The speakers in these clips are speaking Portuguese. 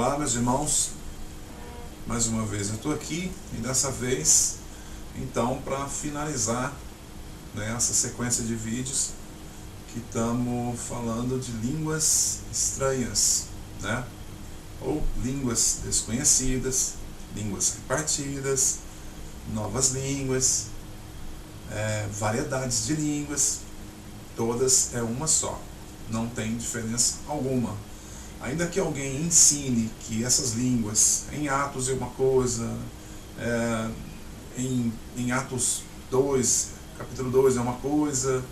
Olá, meus irmãos, mais uma vez eu estou aqui e dessa vez, então, para finalizar, né, essa sequência de vídeos que estamos falando de línguas estranhas, né? Ou línguas desconhecidas, línguas repartidas, novas línguas, variedades de línguas, todas é uma só, não tem diferença alguma. Ainda que alguém ensine que essas línguas, em Atos é uma coisa, em Atos 2, capítulo 2 é uma coisa,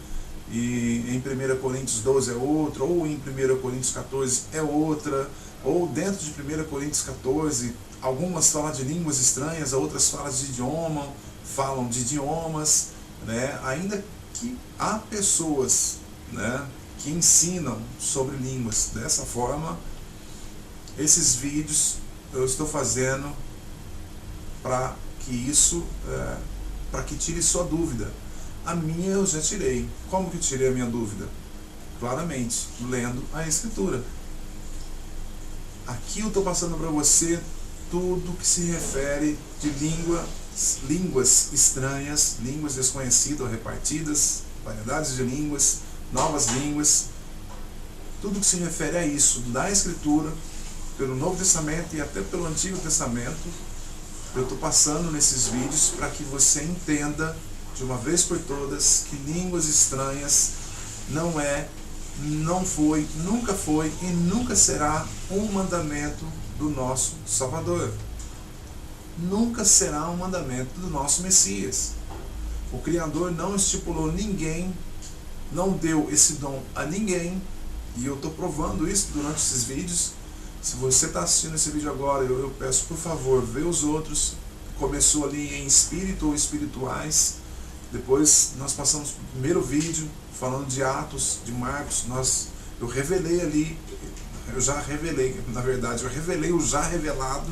e em 1 Coríntios 12 é outra, ou em 1 Coríntios 14 é outra, ou dentro de 1 Coríntios 14, algumas falam de línguas estranhas, outras falam de idiomas, né? Ainda que há pessoas, né, que ensinam sobre línguas dessa forma, esses vídeos eu estou fazendo para que isso, para que tire sua dúvida. A minha eu já tirei. Como que eu tirei a minha dúvida? Claramente, lendo a Escritura. Aqui eu estou passando para você tudo que se refere de línguas estranhas, línguas desconhecidas ou repartidas, variedades de línguas, novas línguas, tudo que se refere a isso da Escritura, pelo Novo Testamento e até pelo Antigo Testamento, eu estou passando nesses vídeos para que você entenda de uma vez por todas que línguas estranhas não foi, nunca foi e nunca será um mandamento do nosso Salvador. Nunca será um mandamento do nosso Messias. O Criador não estipulou ninguém, não deu esse dom a ninguém, e eu estou provando isso durante esses vídeos. Se você está assistindo esse vídeo agora, eu peço, por favor, vê os outros. Começou ali em espírito ou espirituais, depois nós passamos para o primeiro vídeo falando de Atos, de Marcos. Eu revelei ali, eu já revelei, na verdade, eu revelei o já revelado,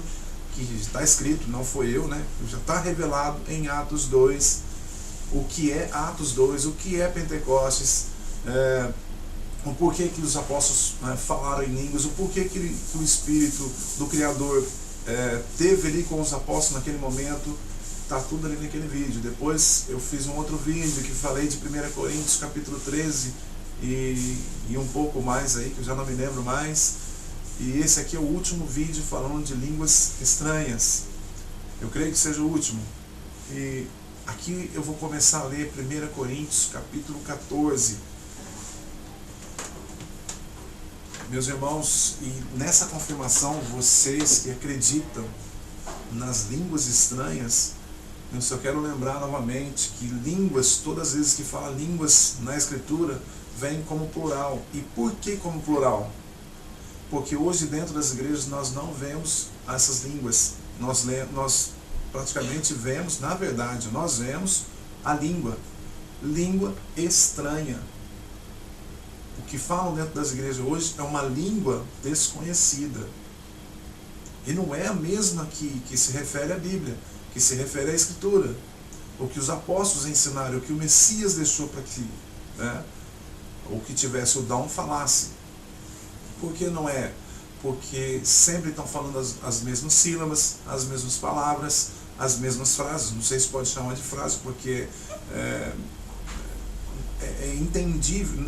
que está escrito, não foi eu, né? Já está revelado em Atos 2, o que é Atos 2, o que é Pentecostes, o porquê que os apóstolos falaram em línguas, o porquê que o Espírito do Criador teve ali com os apóstolos naquele momento. Está tudo ali naquele vídeo. Depois eu fiz um outro vídeo que falei de 1 Coríntios capítulo 13 e um pouco mais aí, que eu já não me lembro mais. E esse aqui é o último vídeo falando de línguas estranhas. Eu creio que seja o último. E aqui eu vou começar a ler 1 Coríntios capítulo 14. Meus irmãos, e nessa confirmação, vocês que acreditam nas línguas estranhas, eu só quero lembrar novamente que línguas, todas as vezes que fala línguas na Escritura, vem como plural. E por que como plural? Porque hoje dentro das igrejas nós não vemos essas línguas. Nós praticamente vemos, na verdade, nós vemos a língua estranha. O que falam dentro das igrejas hoje é uma língua desconhecida. E não é a mesma que se refere à Bíblia, que se refere à Escritura. O que os apóstolos ensinaram, o que o Messias deixou para que, né, o que tivesse o dom falasse. Por que não é? Porque sempre estão falando as mesmas sílabas, as mesmas palavras, as mesmas frases. Não sei se pode chamar de frase, porque entendível,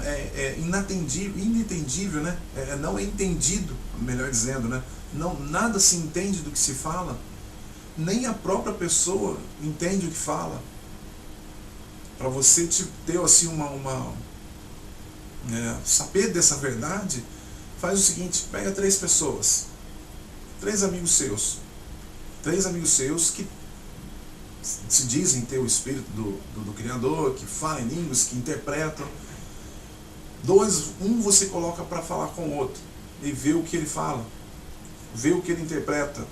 inentendível, né? Não é entendido, melhor dizendo, né? Nada se entende do que se fala, nem a própria pessoa entende o que fala. Para você ter assim saber dessa verdade, faz o seguinte: pega 3 pessoas, 3 amigos seus que se dizem ter o Espírito do Criador, que falam em línguas, que interpretam. Um você coloca para falar com o outro e vê o que ele fala, vê o que ele interpreta.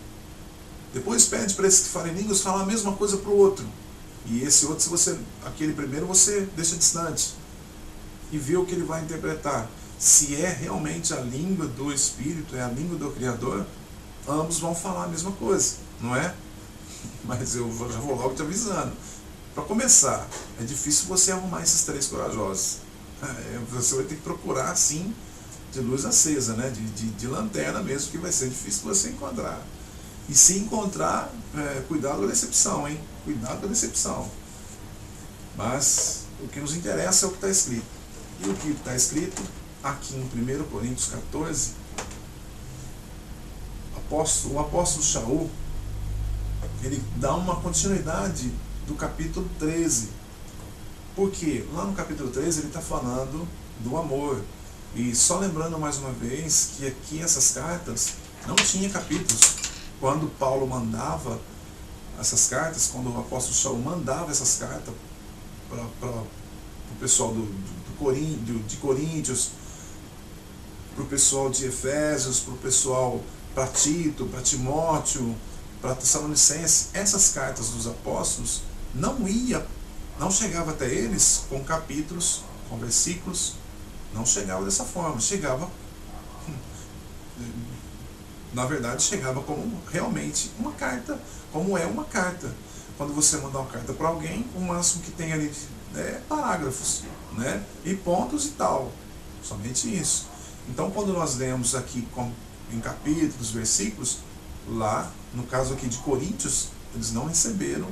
Depois pede para esse que fala em línguas falar a mesma coisa para o outro. E esse outro, aquele primeiro você deixa distante e vê o que ele vai interpretar. Se é realmente a língua do Espírito, é a língua do Criador, ambos vão falar a mesma coisa, não é? Mas eu já vou logo te avisando. Para começar, é difícil você arrumar esses 3 corajosos. Você vai ter que procurar, sim, de luz acesa, né? de lanterna mesmo, que vai ser difícil você encontrar. E se encontrar, cuidado com a decepção, hein? Cuidado com a decepção. Mas o que nos interessa é o que está escrito. E o que está escrito aqui em 1 Coríntios 14, o apóstolo Shaul, ele dá uma continuidade do capítulo 13. Porque lá no capítulo 13 ele está falando do amor. E só lembrando mais uma vez que aqui essas cartas não tinha capítulos. Quando Paulo mandava essas cartas, quando o apóstolo Shaul mandava essas cartas para o pessoal de Coríntios, para o pessoal de Efésios, para o pessoal, para Tito, para Timóteo, para Tessalonicenses, essas cartas dos apóstolos não chegava até eles com capítulos, com versículos, não chegava dessa forma, na verdade chegava como realmente uma carta, como é uma carta. Quando você mandar uma carta para alguém, o máximo que tem ali é parágrafos, né? E pontos e tal, somente isso. Então quando nós lemos aqui em capítulos, versículos, lá, no caso aqui de Coríntios, eles não receberam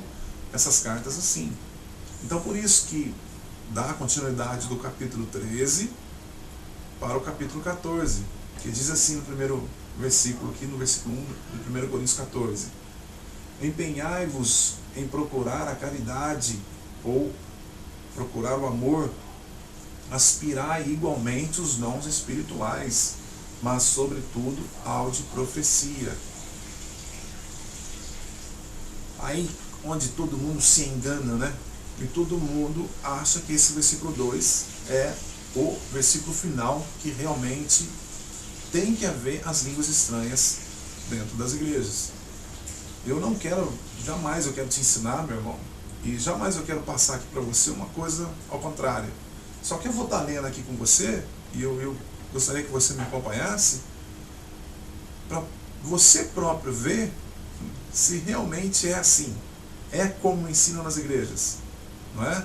essas cartas assim. Então por isso que dá a continuidade do capítulo 13 para o capítulo 14, que diz assim no primeiro versículo, aqui no versículo 1 de 1 Coríntios 14: empenhai-vos em procurar a caridade, ou procurar o amor, aspirai igualmente os dons espirituais, mas sobretudo ao de profecia. Aí onde todo mundo se engana, né? E todo mundo acha que esse versículo 2 é o versículo final, que realmente tem que haver as línguas estranhas dentro das igrejas. Eu não quero, jamais eu quero te ensinar, meu irmão, e jamais eu quero passar aqui para você uma coisa ao contrário. Só que eu vou estar lendo aqui com você, e eu gostaria que você me acompanhasse, para você próprio ver se realmente é assim, é como ensinam nas igrejas, não é?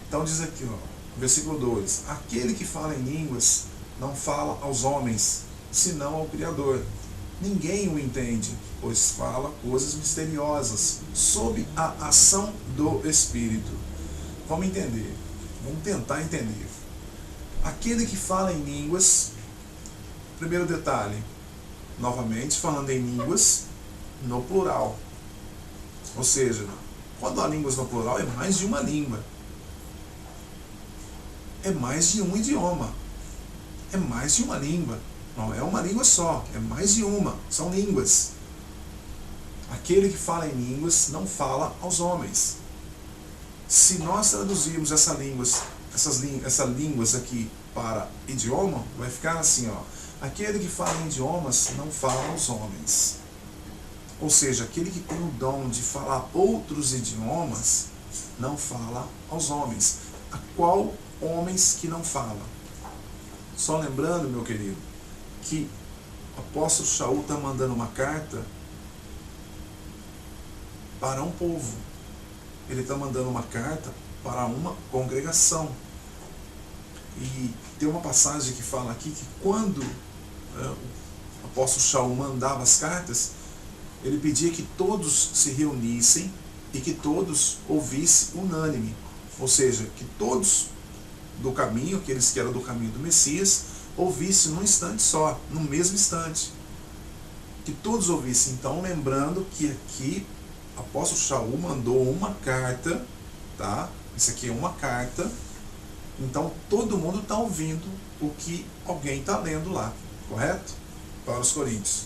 Então diz aqui, ó, versículo 2: aquele que fala em línguas não fala aos homens, senão ao Criador. Ninguém o entende, pois fala coisas misteriosas, sob a ação do Espírito. Vamos entender, vamos tentar entender. Aquele que fala em línguas, primeiro detalhe, novamente falando em línguas no plural. Ou seja, quando há línguas no plural, é mais de uma língua. É mais de um idioma. É mais de uma língua. Não é uma língua só, é mais de uma. São línguas. Aquele que fala em línguas não fala aos homens. Se nós traduzirmos essas línguas aqui para idioma, vai ficar assim, ó: aquele que fala em idiomas não fala aos homens. Ou seja, aquele que tem o dom de falar outros idiomas não fala aos homens. A qual homens que não fala? Só lembrando, meu querido, que o apóstolo Shaul está mandando uma carta para um povo. Ele está mandando uma carta para uma congregação. E tem uma passagem que fala aqui que quando o apóstolo Shaul mandava as cartas, ele pedia que todos se reunissem e que todos ouvissem unânime. Ou seja, que todos do caminho, aqueles que eram do caminho do Messias, ouvissem num instante só, no mesmo instante. Que todos ouvissem. Então, lembrando que aqui o apóstolo Shaul mandou uma carta, tá? Isso aqui é uma carta. Então, todo mundo está ouvindo o que alguém está lendo lá, correto? Para os Coríntios.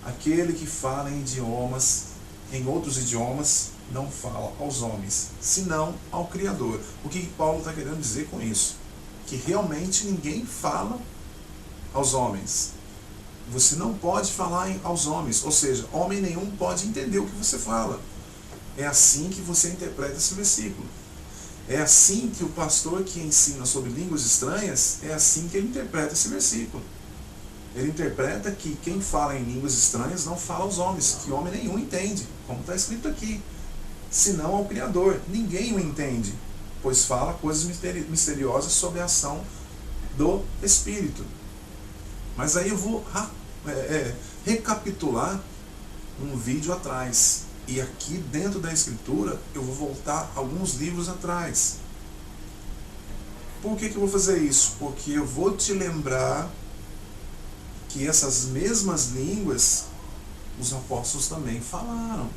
Aquele que fala em idiomas, em outros idiomas, não fala aos homens, senão ao Criador. O que Paulo está querendo dizer com isso? Que realmente ninguém fala aos homens. Você não pode falar aos homens, ou seja, homem nenhum pode entender o que você fala. É assim que você interpreta esse versículo. É assim que o pastor que ensina sobre línguas estranhas, é assim que ele interpreta esse versículo. Ele interpreta que quem fala em línguas estranhas não fala aos homens, que homem nenhum entende, como está escrito aqui, senão ao Criador. Ninguém o entende, pois fala coisas misteriosas sobre a ação do Espírito. Mas aí eu vou recapitular um vídeo atrás. E aqui dentro da Escritura eu vou voltar alguns livros atrás. Por que eu vou fazer isso? Porque eu vou te lembrar que essas mesmas línguas os apóstolos também falaram.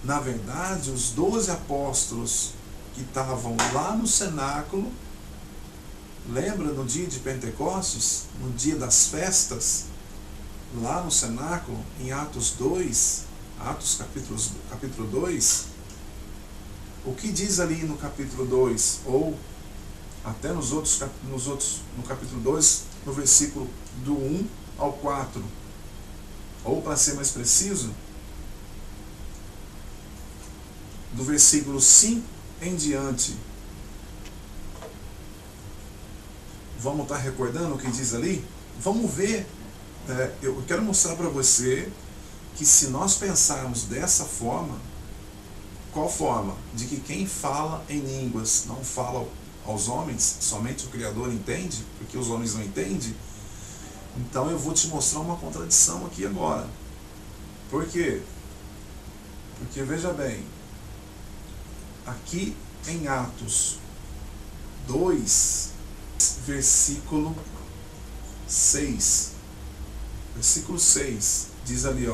Na verdade, os 12 apóstolos que estavam lá no cenáculo, lembra no dia de Pentecostes, no dia das festas, lá no cenáculo, em Atos 2, Atos capítulo 2, o que diz ali no capítulo 2, ou até no capítulo 2, no versículo do 1 ao 4, ou para ser mais preciso, do versículo 5 em diante. Vamos estar recordando o que diz ali? Vamos ver. Eu quero mostrar para você que se nós pensarmos dessa forma, qual forma? De que quem fala em línguas não fala aos homens, somente o Criador entende, porque os homens não entendem. Então eu vou te mostrar uma contradição aqui agora. Por quê? Porque veja bem, aqui em Atos 2, versículo 6. Versículo 6 diz ali,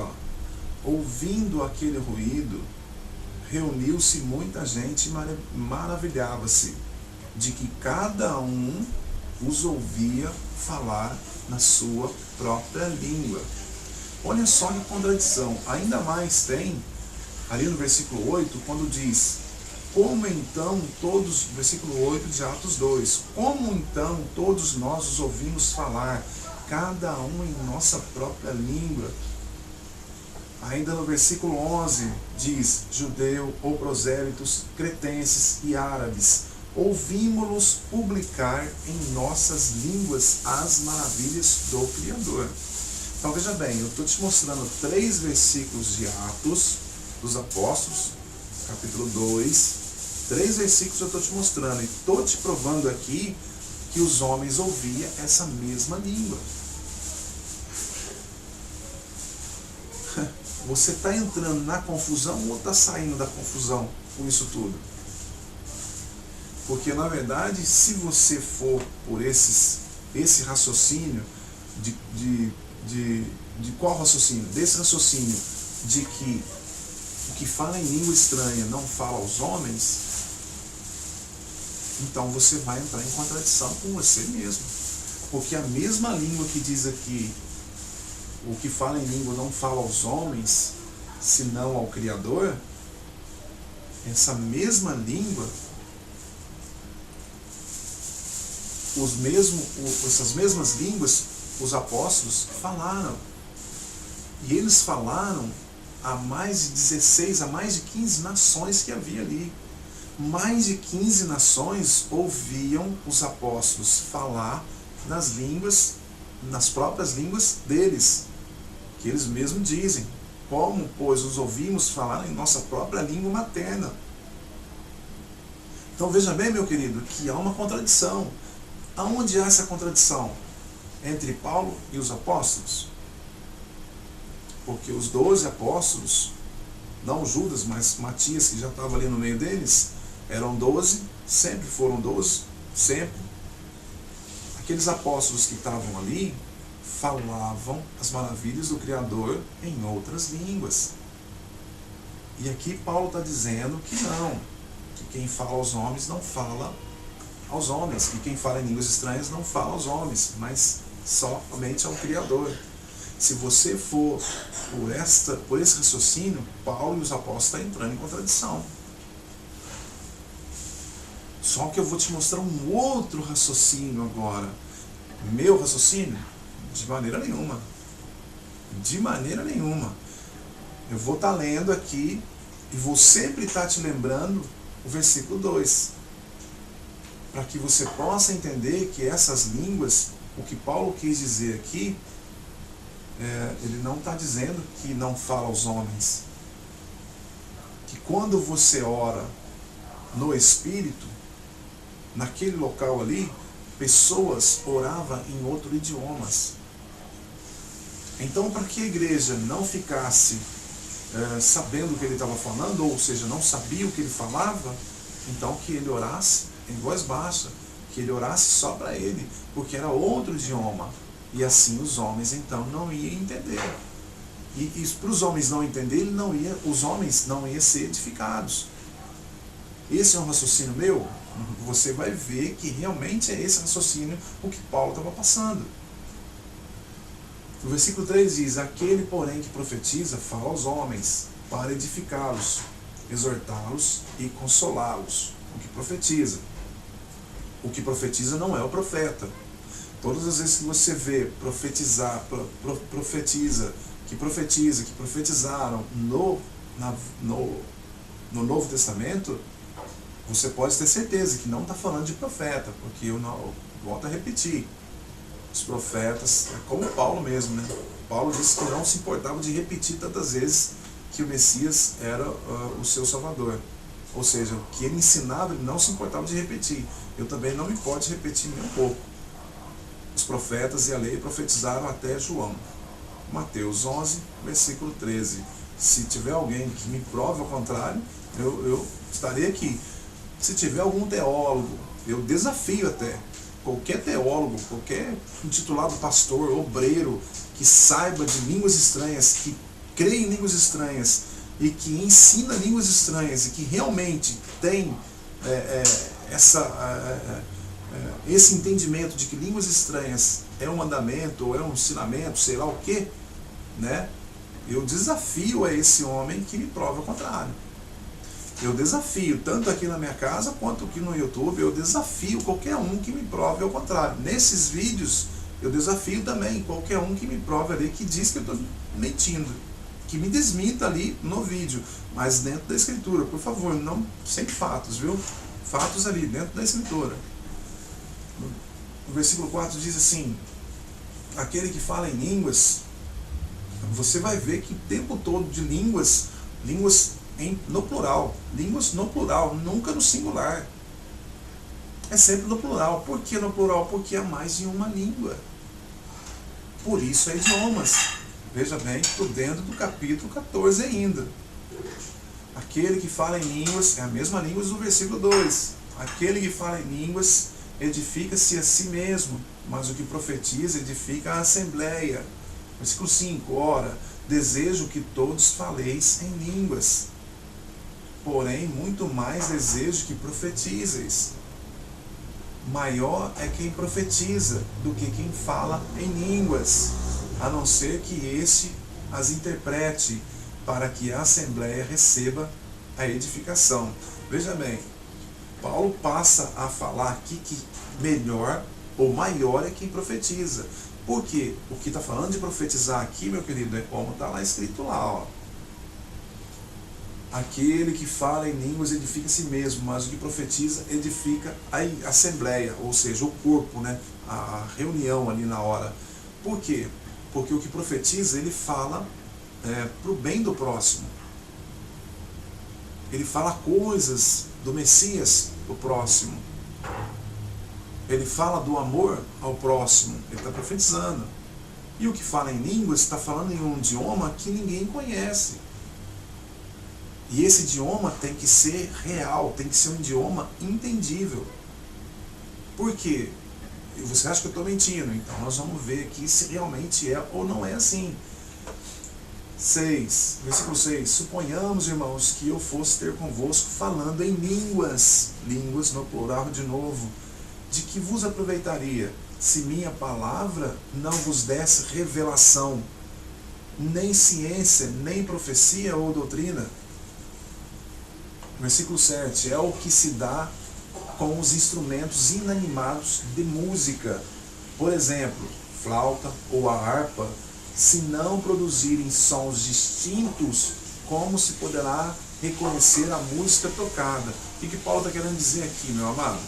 ouvindo aquele ruído, reuniu-se muita gente e maravilhava-se de que cada um os ouvia falar na sua própria língua. Olha só que contradição. Ainda mais tem ali no versículo 8, quando diz: como então todos, versículo 8 de Atos 2, como então todos nós os ouvimos falar, cada um em nossa própria língua? Ainda no versículo 11 diz: judeu ou prosélitos, cretenses e árabes, ouvimos-los publicar em nossas línguas as maravilhas do Criador. Então veja bem, eu estou te mostrando 3 versículos de Atos dos Apóstolos, capítulo 2, 3 versículos eu estou te mostrando, e estou te provando aqui que os homens ouviam essa mesma língua. Você está entrando na confusão ou está saindo da confusão com isso tudo? Porque na verdade, se você for por esse raciocínio, de qual raciocínio? Desse raciocínio de que o que fala em língua estranha não fala aos homens, então você vai entrar em contradição com você mesmo. Porque a mesma língua que diz aqui, o que fala em língua não fala aos homens, senão ao Criador, essa mesma língua, essas mesmas línguas, os apóstolos falaram. E eles falaram a mais de 16, a mais de 15 nações que havia ali. Mais de 15 nações ouviam os apóstolos falar nas línguas, nas próprias línguas deles, que eles mesmos dizem: como, pois, os ouvimos falar em nossa própria língua materna. Então veja bem, meu querido, que há uma contradição. Aonde há essa contradição? Entre Paulo e os apóstolos? Porque os 12 apóstolos, não Judas, mas Matias, que já estava ali no meio deles, eram 12, sempre foram 12, sempre. Aqueles apóstolos que estavam ali falavam as maravilhas do Criador em outras línguas. E aqui Paulo está dizendo que não, que quem fala aos homens não fala aos homens, que quem fala em línguas estranhas não fala aos homens, mas somente ao Criador. Se você for por esse raciocínio, Paulo e os apóstolos estão entrando em contradição. Só que eu vou te mostrar um outro raciocínio agora. Meu raciocínio? De maneira nenhuma. De maneira nenhuma. Eu vou estar lendo aqui e vou sempre estar te lembrando o versículo 2. Para que você possa entender que essas línguas, o que Paulo quis dizer aqui, ele não está dizendo que não fala aos homens. Que quando você ora no Espírito, naquele local ali, pessoas oravam em outros idiomas. Então, para que a igreja não ficasse sabendo o que ele estava falando, ou seja, não sabia o que ele falava, então que ele orasse em voz baixa, que ele orasse só para ele, porque era outro idioma, e assim os homens então não iam entender. E para os homens não entenderem, os homens não iam ser edificados. Esse é um raciocínio meu? Você vai ver que realmente é esse raciocínio o que Paulo estava passando. O versículo 3 diz: aquele, porém, que profetiza, fala aos homens, para edificá-los, exortá-los e consolá-los. O que profetiza. O que profetiza não é o profeta. Todas as vezes que você vê que profetizaram no Novo Testamento, você pode ter certeza que não está falando de profeta, porque eu volto a repetir. Os profetas, como Paulo mesmo, né? Paulo disse que não se importava de repetir tantas vezes que o Messias era o seu Salvador. Ou seja, o que ele ensinava, ele não se importava de repetir. Eu também não me importo de repetir nem um pouco. Os profetas e a lei profetizaram até João. Mateus 11, versículo 13. Se tiver alguém que me prove ao contrário, eu estarei aqui. Se tiver algum teólogo, eu desafio até. Qualquer teólogo, qualquer intitulado pastor, obreiro, que saiba de línguas estranhas, que crê em línguas estranhas e que ensina línguas estranhas e que realmente tem esse entendimento de que línguas estranhas é um mandamento ou é um ensinamento, sei lá o que, né? Eu desafio a esse homem que me prove o contrário. Eu desafio, tanto aqui na minha casa quanto aqui no YouTube, eu desafio qualquer um que me prove ao contrário. Nesses vídeos, eu desafio também qualquer um que me prove ali, que diz que eu estou mentindo, que me desminta ali no vídeo, mas dentro da Escritura, por favor, não sem fatos, viu? Fatos ali, dentro da Escritura. O versículo 4 diz assim: aquele que fala em línguas, você vai ver que o tempo todo de línguas no plural, nunca no singular. É sempre no plural. Por que no plural? Porque há mais de uma língua. Por isso é idiomas. Veja bem, estou dentro do capítulo 14 ainda. Aquele que fala em línguas, é a mesma língua do versículo 2. Aquele que fala em línguas edifica-se a si mesmo, mas o que profetiza edifica a assembleia. Versículo 5. Ora, desejo que todos faleis em línguas, porém muito mais desejo que profetizeis. Maior é quem profetiza do que quem fala em línguas, a não ser que este as interprete, para que a assembleia receba a edificação. Veja bem, Paulo passa a falar aqui que melhor ou maior é quem profetiza. Por quê? O que está falando de profetizar aqui, meu querido, é como está lá escrito lá, ó. Aquele que fala em línguas edifica a si mesmo, mas o que profetiza edifica a assembleia, ou seja, o corpo, né? A reunião ali na hora. Por quê? Porque o que profetiza, ele fala para o bem do próximo. Ele fala coisas do Messias para o próximo. Ele fala do amor ao próximo. Ele está profetizando. E o que fala em línguas está falando em um idioma que ninguém conhece. E esse idioma tem que ser real, tem que ser um idioma entendível. Por quê? Você acha que eu estou mentindo? Então nós vamos ver aqui se realmente é ou não é assim. 6, versículo 6. Suponhamos, irmãos, que eu fosse ter convosco falando em línguas no plural de novo, de que vos aproveitaria, se minha palavra não vos desse revelação, nem ciência, nem profecia ou doutrina? Versículo 7. É o que se dá com os instrumentos inanimados de música, por exemplo, flauta ou a harpa, se não produzirem sons distintos, como se poderá reconhecer a música tocada? O que Paulo está querendo dizer aqui, meu amado?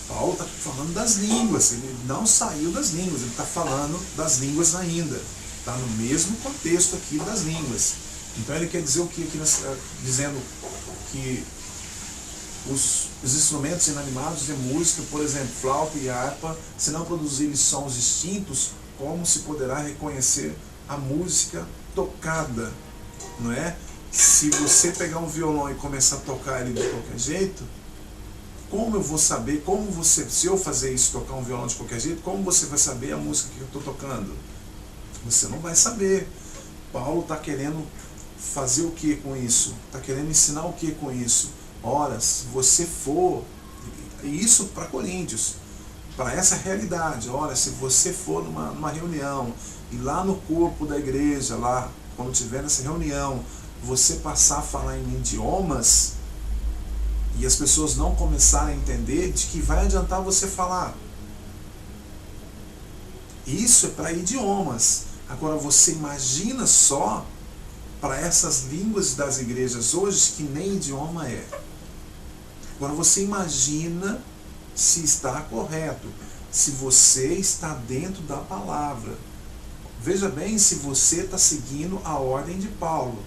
Paulo está falando das línguas, ele não saiu das línguas, ele está falando das línguas ainda, está no mesmo contexto aqui das línguas. Então ele quer dizer o que aqui, dizendo que Os instrumentos inanimados de música, por exemplo, flauta e harpa, se não produzirem sons distintos, como se poderá reconhecer a música tocada, não é? Se você pegar um violão e começar a tocar ele de qualquer jeito, como eu vou saber, se eu fazer isso, tocar um violão de qualquer jeito, como você vai saber a música que eu estou tocando? Você não vai saber. Paulo está querendo fazer o que com isso? Está querendo ensinar o que com isso? Ora, se você for, e isso para Coríntios, para essa realidade, ora, se você for numa reunião, e lá no corpo da igreja, lá, quando tiver nessa reunião, você passar a falar em idiomas, e as pessoas não começarem a entender, de que vai adiantar você falar. Isso é para idiomas. Agora você imagina só para essas línguas das igrejas hoje, que nem idioma é. Agora você imagina se está correto, se você está dentro da palavra. Veja bem se você está seguindo a ordem de Paulo.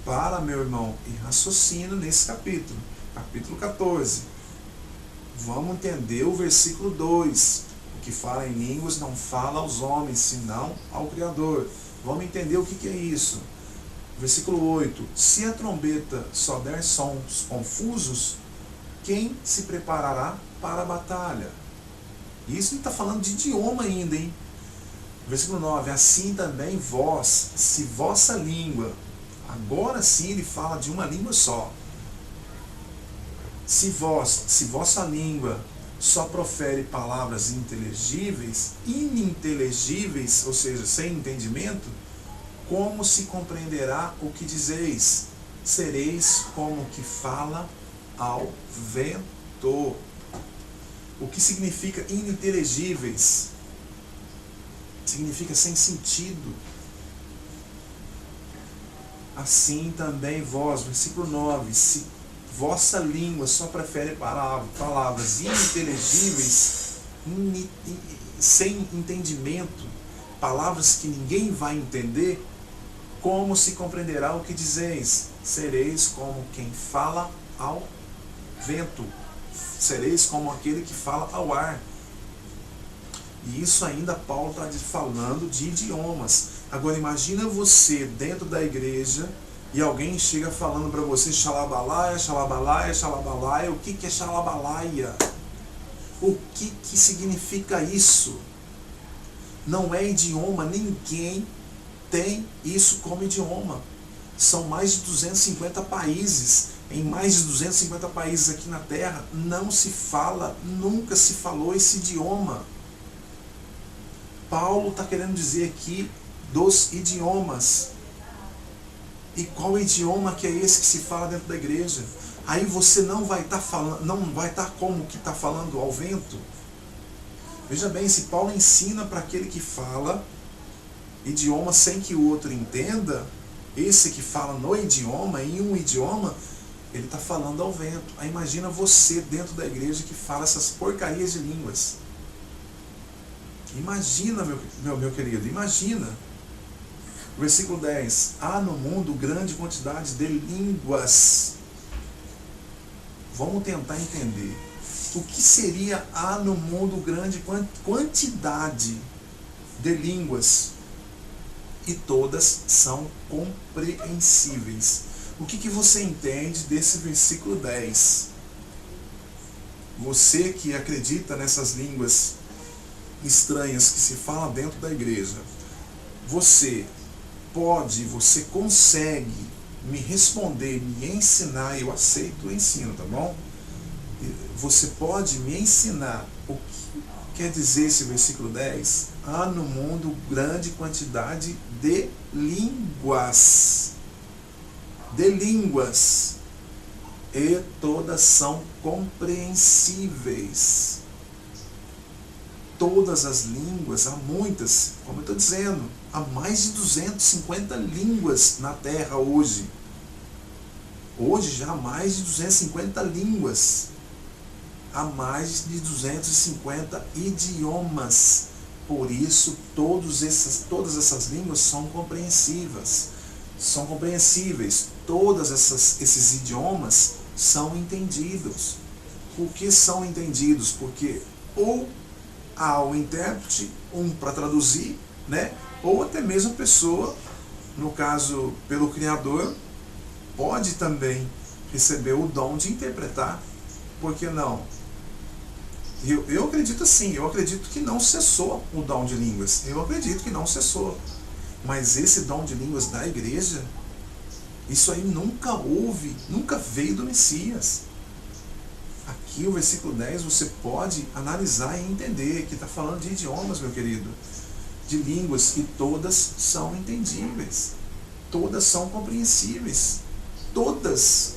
Para, meu irmão, e raciocina nesse capítulo 14. Vamos entender o versículo 2. O que fala em línguas não fala aos homens, senão ao Criador. Vamos entender o que é isso. Versículo 8. Se a trombeta só der sons confusos, quem se preparará para a batalha? Isso ele está falando de idioma ainda, hein? Versículo 9. Assim também vós, se vossa língua... Agora sim ele fala de uma língua só. Se vossa língua só profere palavras ininteligíveis, ou seja, sem entendimento, como se compreenderá o que dizeis? Sereis como que fala ao vento. O que significa ininteligíveis? Significa sem sentido. Assim também vós, versículo 9, se vossa língua só prefere palavras ininteligíveis, sem entendimento, palavras que ninguém vai entender, como se compreenderá o que dizeis? Sereis como quem fala ao vento, sereis como aquele que fala ao ar. E isso ainda Paulo está falando de idiomas. Agora imagina você dentro da igreja e alguém chega falando para você xalabalaia, xalabalaia, xalabalaia. O que é xalabalaia? O que significa isso? Não é idioma, ninguém tem isso como idioma. São mais de 250 países. Em mais de 250 países aqui na Terra não se fala, nunca se falou esse idioma. Paulo está querendo dizer aqui dos idiomas. E qual idioma que é esse que se fala dentro da igreja? Aí você não vai estar falando, não vai estar como que está falando ao vento. Veja bem, se Paulo ensina para aquele que fala idioma sem que o outro entenda, esse que fala no idioma, em um idioma, ele está falando ao vento. Aí imagina você dentro da igreja que fala essas porcarias de línguas. Imagina, meu querido, imagina. Versículo 10. Há no mundo grande quantidade de línguas. Vamos tentar entender. O que seria há no mundo grande quantidade de línguas? E todas são compreensíveis. O que você entende desse versículo 10? Você que acredita nessas línguas estranhas que se falam dentro da igreja, você consegue me responder, me ensinar? Eu aceito o ensino, tá bom? Você pode me ensinar o que quer dizer esse versículo 10? Há no mundo grande quantidade de línguas. De línguas. E todas são compreensíveis. Todas as línguas, há muitas, como eu estou dizendo, há mais de 250 línguas na Terra hoje. Hoje já há mais de 250 línguas. Há mais de 250 idiomas. Por isso, todas essas línguas são compreensíveis. Todos esses idiomas são entendidos. Por que são entendidos? Porque ou há o intérprete, um para traduzir, né? Ou até mesmo a pessoa, no caso pelo Criador, pode também receber o dom de interpretar. Por que não? Eu acredito assim, eu acredito que não cessou o dom de línguas. Eu acredito que não cessou. Mas esse dom de línguas da igreja, isso aí nunca houve, nunca veio do Messias. Aqui o versículo 10 você pode analisar e entender que está falando de idiomas, meu querido. De línguas, e todas são entendíveis. Todas são compreensíveis. Todas.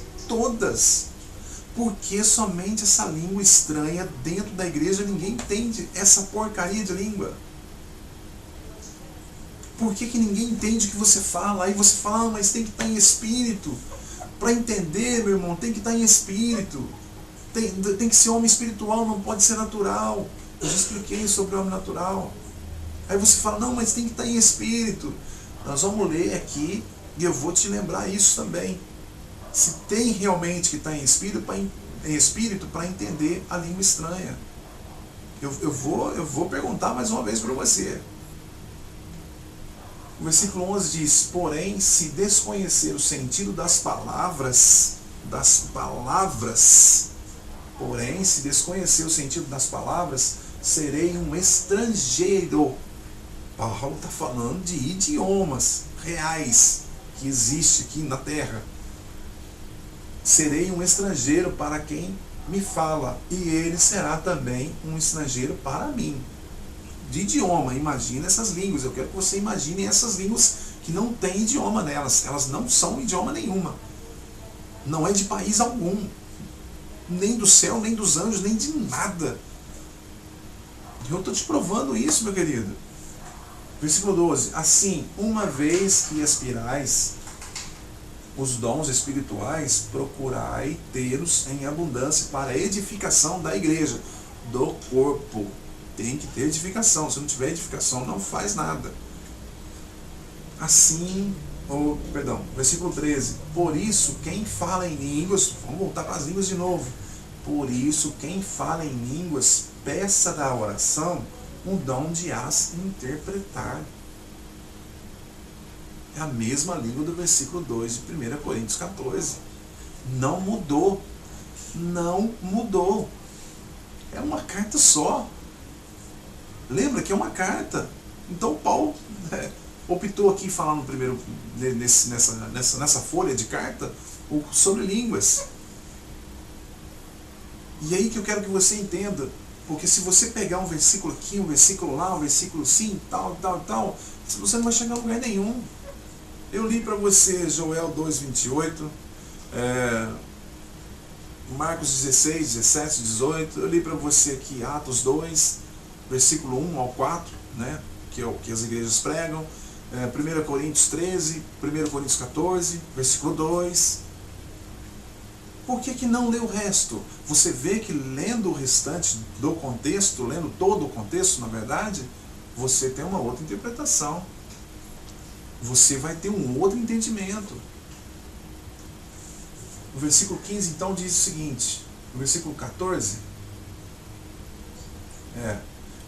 Porque somente essa língua estranha dentro da igreja ninguém entende essa porcaria de língua? Por que ninguém entende o que você fala? Aí você fala, mas tem que estar em espírito. Para entender, meu irmão, tem que estar em espírito. Tem que ser homem espiritual, não pode ser natural. Eu já expliquei sobre o homem natural. Aí você fala, não, mas tem que estar em espírito. Nós vamos ler aqui e eu vou te lembrar isso também. Se tem realmente que estar em espírito para entender a língua estranha. Eu vou perguntar mais uma vez para você. O versículo 11 diz, porém, se desconhecer o sentido das palavras, porém, se desconhecer o sentido das palavras, serei um estrangeiro. Paulo está falando de idiomas reais que existe aqui na terra. Serei um estrangeiro para quem me fala, e ele será também um estrangeiro para mim. De idioma, imagina essas línguas. Eu quero que você imagine essas línguas que não tem idioma nelas. Elas não são idioma nenhuma. Não é de país algum. Nem do céu, nem dos anjos, nem de nada. Eu estou te provando isso, meu querido. Versículo 12. Assim, uma vez que aspirais os dons espirituais, procurai tê-los em abundância para a edificação da igreja, do corpo. Tem que ter edificação. Se não tiver edificação, não faz nada. Assim, versículo 13. Por isso, quem fala em línguas, vamos voltar para as línguas de novo. Por isso, quem fala em línguas, peça da oração um dom de as interpretar. É a mesma língua do versículo 2 de 1 Coríntios 14. Não mudou. Não mudou. É uma carta só. Lembra que é uma carta. Então Paulo optou aqui falar no primeiro, nessa folha de carta sobre línguas. E aí que eu quero que você entenda, porque se você pegar um versículo aqui, um versículo lá, um versículo sim, tal, você não vai chegar a lugar nenhum. Eu li para você Joel 2:28, Marcos 16, 17, 18, eu li para você aqui Atos 2, versículo 1 ao 4, né, que é o que as igrejas pregam, 1 Coríntios 13, 1 Coríntios 14, versículo 2. Por que não lê o resto? Você vê que lendo o restante do contexto, lendo todo o contexto, na verdade, você tem uma outra interpretação. Você vai ter um outro entendimento. O versículo 15 então diz o seguinte, o versículo 14,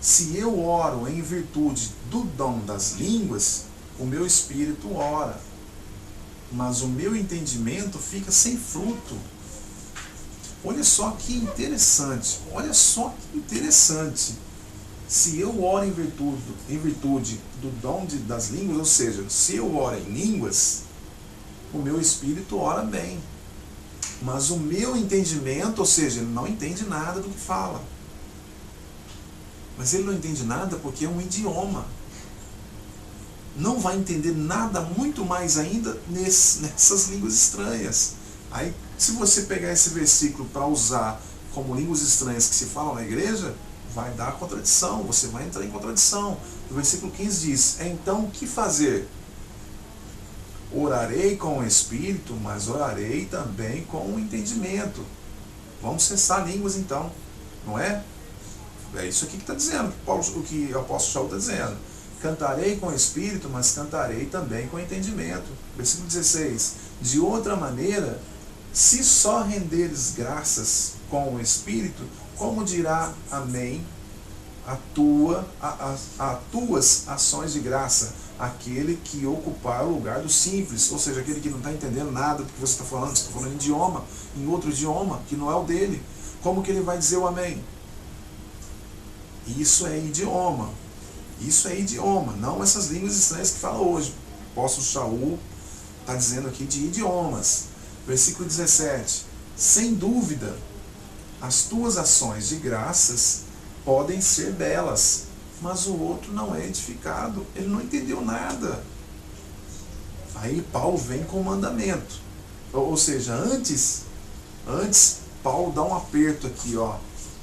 se eu oro em virtude do dom das línguas, o meu espírito ora, mas o meu entendimento fica sem fruto. Olha só que interessante, Se eu oro em virtude do dom das línguas, ou seja, se eu oro em línguas, o meu espírito ora bem. Mas o meu entendimento, ou seja, ele não entende nada do que fala. Mas ele não entende nada porque é um idioma. Não vai entender nada muito mais ainda nessas línguas estranhas. Aí, se você pegar esse versículo para usar como línguas estranhas que se falam na igreja, vai dar contradição, você vai entrar em contradição. O versículo 15 diz, então o que fazer? Orarei com o Espírito, mas orarei também com o entendimento. Vamos cessar línguas então, não é? É isso aqui que está dizendo, o que o apóstolo Paulo está dizendo. Cantarei com o Espírito, mas cantarei também com o entendimento. Versículo 16, de outra maneira, Se só renderes graças com o Espírito, como dirá amém a tuas ações de graça, aquele que ocupar o lugar do simples, ou seja, aquele que não está entendendo nada do que você está falando em idioma, em outro idioma, que não é o dele. Como que ele vai dizer o amém? Isso é idioma. Isso é idioma, não essas línguas estranhas que fala hoje. O apóstolo Shaul está dizendo aqui de idiomas. Versículo 17. Sem dúvida, as tuas ações de graças podem ser belas, mas o outro não é edificado. Ele não entendeu nada. Aí Paulo vem com o mandamento. Ou seja, antes Paulo dá um aperto aqui, ó,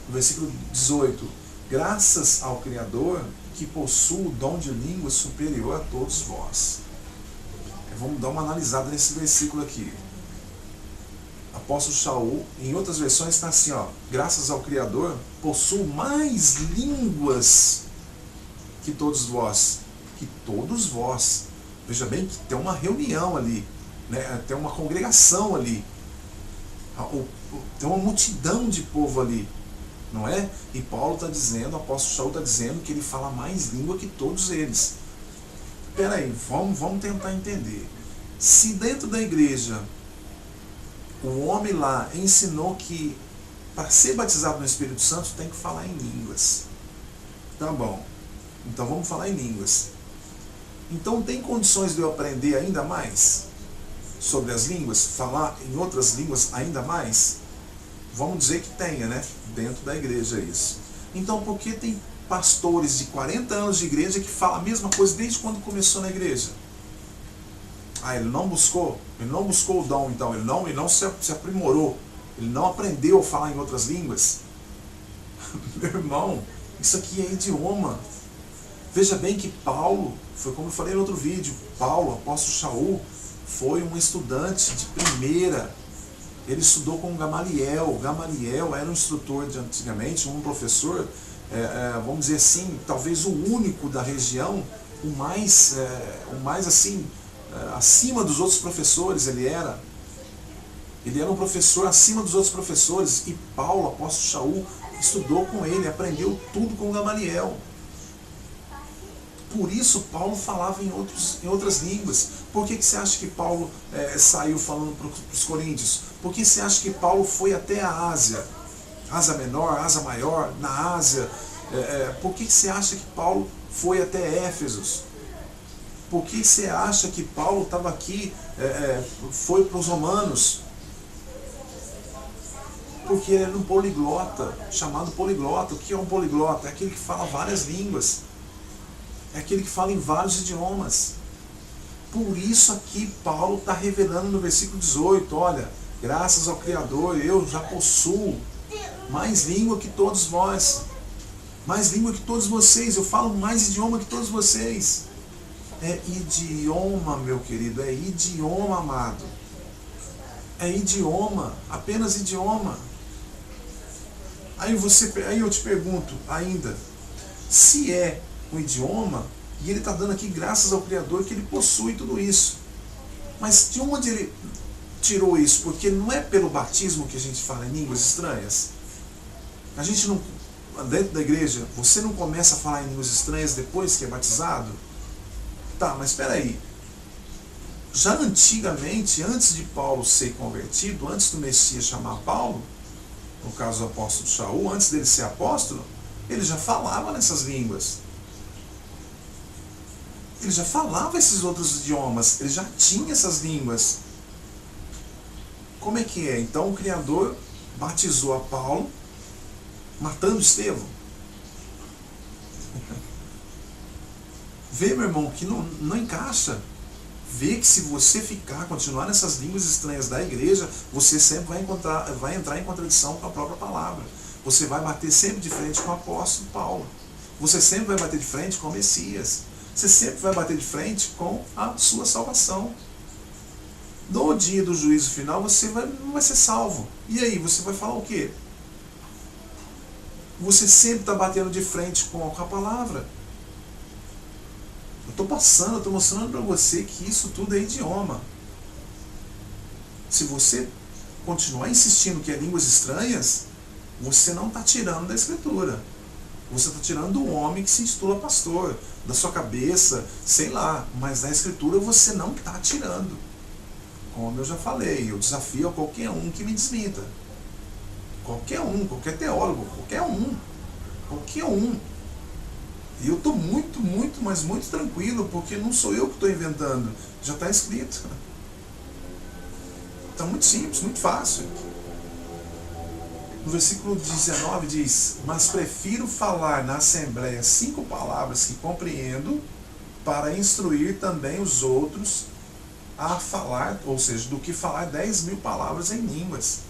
no versículo 18. Graças ao Criador que possui o dom de língua superior a todos vós. Vamos dar uma analisada nesse versículo aqui. Apóstolo Shaul, em outras versões está assim, ó, graças ao Criador, possuo mais línguas que todos vós. Que todos vós. Veja bem que tem uma reunião ali, né? Tem uma congregação ali. Tem uma multidão de povo ali, não é? E Paulo está dizendo, o apóstolo Shaul está dizendo que ele fala mais língua que todos eles. Espera aí, vamos tentar entender. Se dentro da igreja o homem lá ensinou que para ser batizado no Espírito Santo tem que falar em línguas. Tá bom. Então vamos falar em línguas. Então tem condições de eu aprender ainda mais sobre as línguas? Falar em outras línguas ainda mais? Vamos dizer que tenha, né? Dentro da igreja isso. Então por que tem pastores de 40 anos de igreja que falam a mesma coisa desde quando começou na igreja? Ah, ele não buscou o dom, então, ele não se aprimorou, ele não aprendeu a falar em outras línguas. Meu irmão, isso aqui é idioma. Veja bem que Paulo, foi como eu falei no outro vídeo, Paulo, apóstolo Shaul, foi um estudante de primeira. Ele estudou com Gamaliel. Gamaliel era um instrutor de antigamente, um professor, vamos dizer assim, talvez o único da região, o mais assim, acima dos outros professores ele era um professor acima dos outros professores, e Paulo, apóstolo Shaul, estudou com ele, aprendeu tudo com Gamaliel. Por isso Paulo falava em outras línguas. Por que você acha que Paulo saiu falando para os coríntios? Por que você acha que Paulo foi até a Ásia? Ásia Menor, Ásia Maior, na Ásia? Por que você acha que Paulo foi até Éfesos? Por que você acha que Paulo estava aqui, foi para os romanos? Porque ele era um poliglota, chamado poliglota. O que é um poliglota? É aquele que fala várias línguas. É aquele que fala em vários idiomas. Por isso aqui Paulo está revelando no versículo 18, olha, graças ao Criador eu já possuo mais língua que todos vós. Mais língua que todos vocês. Eu falo mais idioma que todos vocês. É idioma, meu querido, é idioma, amado. É idioma, apenas idioma. Aí eu te pergunto ainda, se é um idioma, e ele está dando aqui graças ao Criador que ele possui tudo isso. Mas de onde ele tirou isso? Porque não é pelo batismo que a gente fala em línguas estranhas. A gente não, dentro da igreja, você não começa a falar em línguas estranhas depois que é batizado? Tá, mas espera aí. Já antigamente, antes de Paulo ser convertido, antes do Messias chamar Paulo, no caso do apóstolo Shaul, antes dele ser apóstolo, ele já falava nessas línguas. Ele já falava esses outros idiomas, ele já tinha essas línguas. Como é que é? Então o Criador batizou a Paulo, matando Estevão. Vê, meu irmão, que não encaixa. Vê que se você continuar nessas línguas estranhas da igreja, você sempre vai entrar em contradição com a própria palavra. Você vai bater sempre de frente com o apóstolo Paulo. Você sempre vai bater de frente com o Messias. Você sempre vai bater de frente com a sua salvação. No dia do juízo final, você não vai ser salvo. E aí, você vai falar o quê? Você sempre está batendo de frente com a palavra. Eu estou mostrando para você que isso tudo é idioma. Se você continuar insistindo que é línguas estranhas, você não está tirando da Escritura. Você está tirando do homem que se intitula pastor, da sua cabeça, sei lá, mas da Escritura você não está tirando. Como eu já falei, eu desafio a qualquer um que me desminta. Qualquer um, qualquer teólogo, qualquer um. Qualquer um. E eu estou muito, mas muito tranquilo, porque não sou eu que estou inventando. Já está escrito. Está muito simples, muito fácil. No versículo 19 diz: mas prefiro falar na assembleia 5 palavras que compreendo, para instruir também os outros a falar, ou seja, do que falar 10.000 palavras em línguas.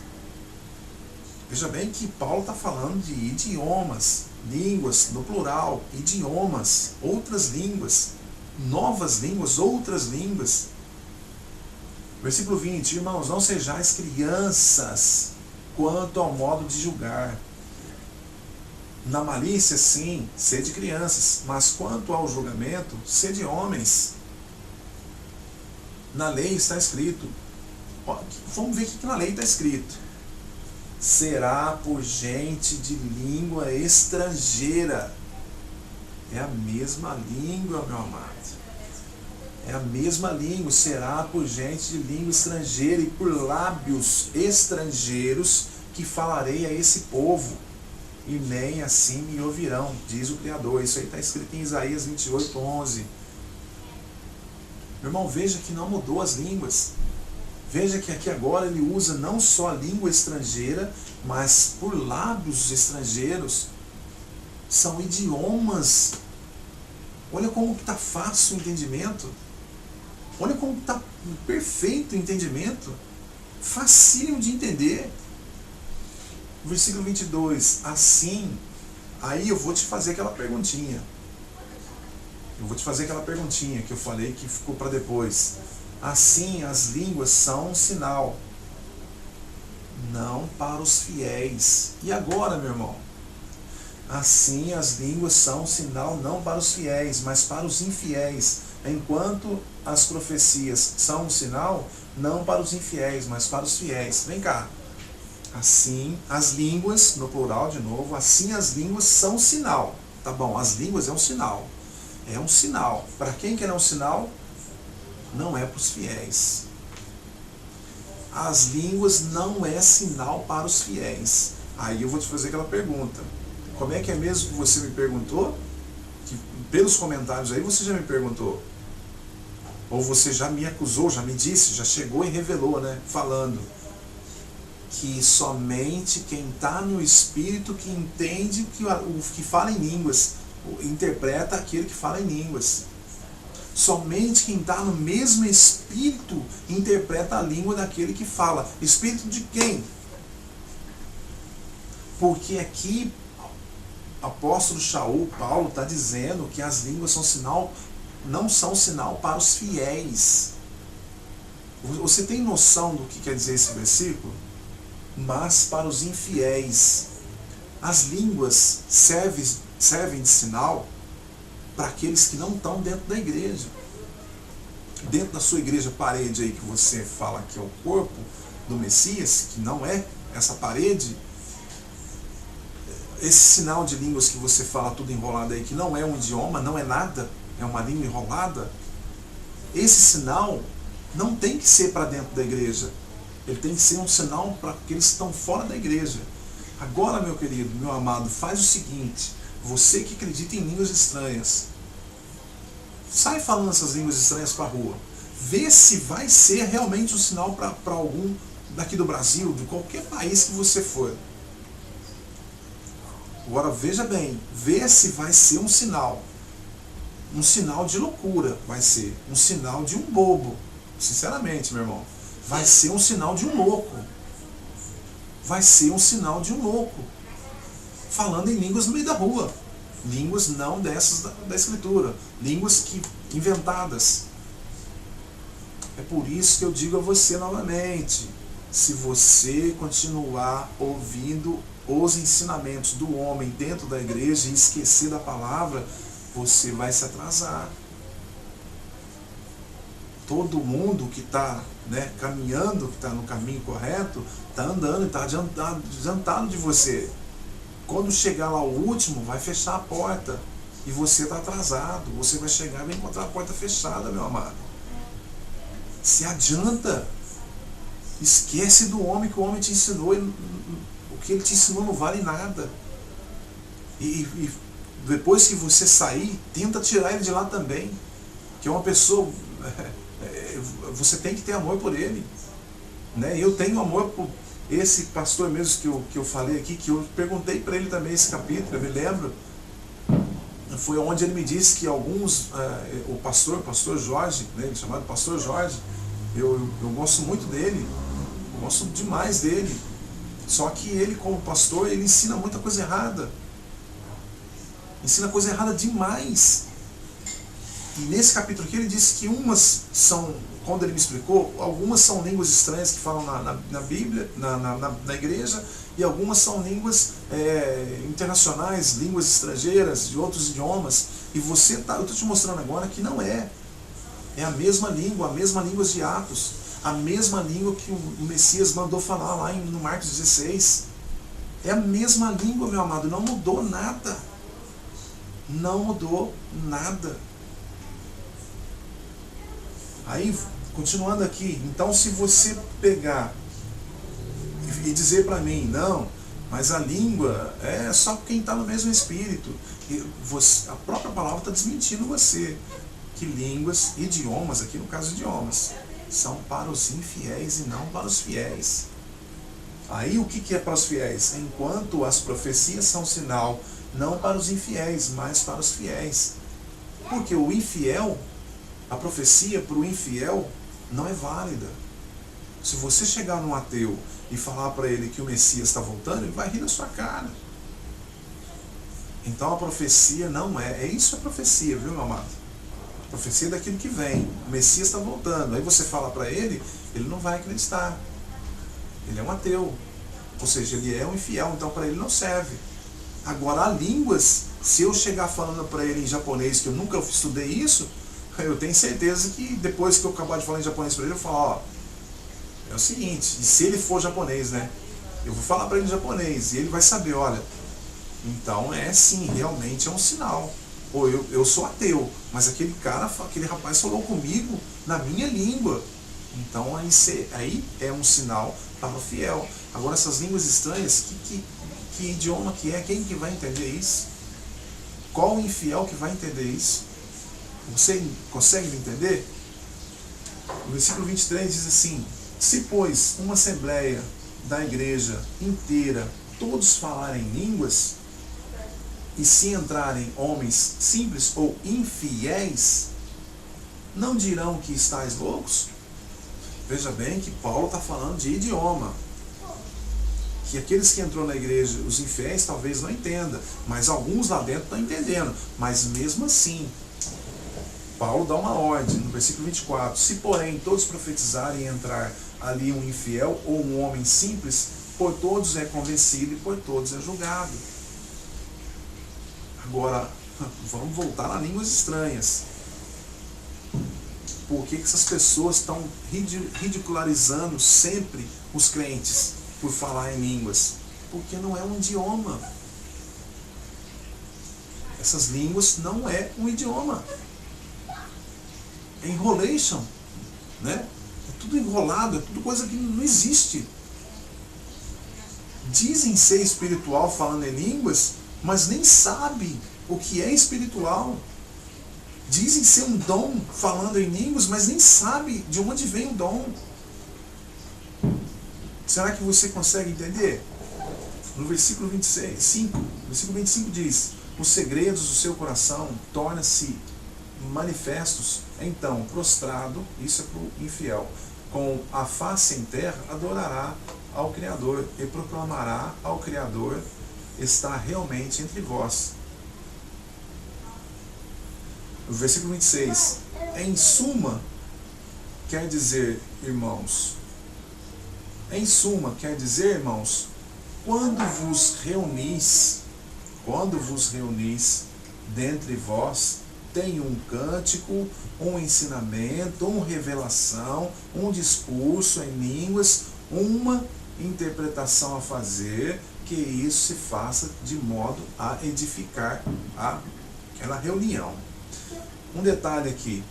Veja bem que Paulo está falando de idiomas, línguas, no plural, idiomas, outras línguas, novas línguas, outras línguas. Versículo 20: irmãos, não sejais crianças quanto ao modo de julgar. Na malícia, sim, sede crianças, mas quanto ao julgamento, sede homens. Na lei está escrito, vamos ver o que na lei está escrito: será por gente de língua estrangeira. É a mesma língua, meu amado. É a mesma língua, será por gente de língua estrangeira e por lábios estrangeiros que falarei a esse povo, e nem assim me ouvirão, diz o Criador. Isso aí está escrito em Isaías 28:11. Meu irmão, veja que não mudou as línguas. Veja que aqui agora ele usa não só a língua estrangeira, mas por lábios estrangeiros. São idiomas. Olha como está fácil o entendimento. Olha como está perfeito o entendimento. Facinho de entender. Versículo 22. Assim, aí eu vou te fazer aquela perguntinha. Que eu falei que ficou para depois. Assim, as línguas são um sinal, não para os fiéis. E agora, meu irmão? Assim, as línguas são um sinal não para os fiéis, mas para os infiéis. Enquanto as profecias são um sinal, não para os infiéis, mas para os fiéis. Vem cá. Assim, as línguas, no plural de novo, assim as línguas são um sinal. Tá bom, as línguas é um sinal. É um sinal. Para quem que é um sinal? Não é para os fiéis. As línguas não é sinal para os fiéis. Aí eu vou te fazer aquela pergunta. Como é que é mesmo que você me perguntou? Que pelos comentários aí você já me perguntou. Ou você já me acusou, já me disse, já chegou e revelou, né? Falando que somente quem está no Espírito que entende o que fala em línguas, interpreta aquele que fala em línguas. Somente quem está no mesmo Espírito interpreta a língua daquele que fala. Espírito de quem? Porque aqui apóstolo Paulo está dizendo que as línguas são sinal, não são sinal para os fiéis. Você tem noção do que quer dizer esse versículo? Mas para os infiéis. As línguas servem de sinal para aqueles que não estão dentro da igreja. Dentro da sua igreja, parede aí que você fala que é o corpo do Messias, que não é essa parede, esse sinal de línguas que você fala tudo enrolado aí, que não é um idioma, não é nada, é uma língua enrolada, esse sinal não tem que ser para dentro da igreja. Ele tem que ser um sinal para aqueles que estão fora da igreja. Agora, meu querido, meu amado, faz o seguinte: você que acredita em línguas estranhas, sai falando essas línguas estranhas para a rua. Vê se vai ser realmente um sinal para algum daqui do Brasil, de qualquer país que você for. Agora veja bem, vê se vai ser um sinal. Um sinal de loucura vai ser. Um sinal de um bobo. Sinceramente, meu irmão. Vai ser um sinal de um louco. Vai ser um sinal de um louco. Falando em línguas no meio da rua. Línguas não dessas da Escritura. Línguas inventadas. É por isso que eu digo a você novamente. Se você continuar ouvindo os ensinamentos do homem dentro da igreja e esquecer da palavra, você vai se atrasar. todo mundo que está, né, caminhando, que está no caminho correto, está andando e está adiantado de você. Quando chegar lá o último, vai fechar a porta. E você está atrasado. Você vai chegar e vai encontrar a porta fechada, meu amado. Se adianta. Esquece do homem que o homem te ensinou. O que ele te ensinou não vale nada. E depois que você sair, tenta tirar ele de lá também. Que é uma pessoa... Você tem que ter amor por ele. Né? Eu tenho amor por esse pastor mesmo que eu falei aqui, que eu perguntei para ele também esse capítulo, eu me lembro. Foi onde ele me disse que alguns... o pastor Jorge, né, chamado pastor Jorge, eu gosto muito dele. Eu gosto demais dele. Só que ele, como pastor, ele ensina muita coisa errada. Ensina coisa errada demais. E nesse capítulo aqui ele disse que umas são, quando ele me explicou, algumas são línguas estranhas que falam na Bíblia, na igreja, e algumas são línguas internacionais, línguas estrangeiras, de outros idiomas. E eu estou te mostrando agora que não é. É a mesma língua de Atos. A mesma língua que o Messias mandou falar lá no Marcos 16. É a mesma língua, meu amado. Não mudou nada. Não mudou nada. Aí, continuando aqui. Então, se você pegar e dizer para mim, não, mas a língua é só quem está no mesmo espírito. E a própria palavra está desmentindo você. Que línguas, idiomas, aqui no caso idiomas, são para os infiéis e não para os fiéis. Aí o que é para os fiéis? Enquanto as profecias são sinal, não para os infiéis, mas para os fiéis. Porque o infiel, a profecia para o infiel não é válida. Se você chegar num ateu e falar para ele que o Messias está voltando, ele vai rir da sua cara. Então a profecia não é isso é profecia, viu, meu amado? A profecia é daquilo que vem. O Messias está voltando. Aí você fala para ele, ele não vai acreditar. Ele é um ateu. Ou seja, ele é um infiel, então para ele não serve. Agora, há línguas, se eu chegar falando para ele em japonês, que eu nunca estudei isso, eu tenho certeza que depois que eu acabar de falar em japonês para ele, eu falo, ó, é o seguinte, e se ele for japonês, né? Eu vou falar para ele em japonês, e ele vai saber, olha, então sim, realmente é um sinal. Ou eu sou ateu, mas aquele rapaz falou comigo na minha língua. Então aí é um sinal para o fiel. Agora essas línguas estranhas, que idioma que é? Quem que vai entender isso? Qual o infiel que vai entender isso? Você consegue entender? O versículo 23 diz assim: se pois uma assembleia da igreja inteira todos falarem línguas, e se entrarem homens simples ou infiéis, não dirão que estáis loucos? Veja bem que Paulo está falando de idioma. Que aqueles que entrou na igreja, os infiéis, talvez não entendam, mas alguns lá dentro estão entendendo. Mas mesmo assim, Paulo dá uma ordem no versículo 24: se porém todos profetizarem e entrar ali um infiel ou um homem simples, por todos é convencido e por todos é julgado. Agora, vamos voltar a línguas estranhas. Por que essas pessoas estão ridicularizando sempre os crentes por falar em línguas? Porque não é um idioma. Essas línguas não é um idioma. É enrolation, né? É tudo enrolado, é tudo coisa que não existe. Dizem ser espiritual falando em línguas, mas nem sabe o que é espiritual. Dizem ser um dom falando em línguas, mas nem sabe de onde vem o dom. Será que você consegue entender? No versículo 25 diz: os segredos do seu coração tornam-se manifestos, então prostrado, isso é para o infiel, com a face em terra, adorará ao Criador e proclamará ao Criador: está realmente entre vós. O versículo 26, em suma, quer dizer, irmãos, quando vos reunis dentre vós, tem um cântico, um ensinamento, uma revelação, um discurso em línguas, uma interpretação a fazer, que isso se faça de modo a edificar aquela reunião. Um detalhe aqui,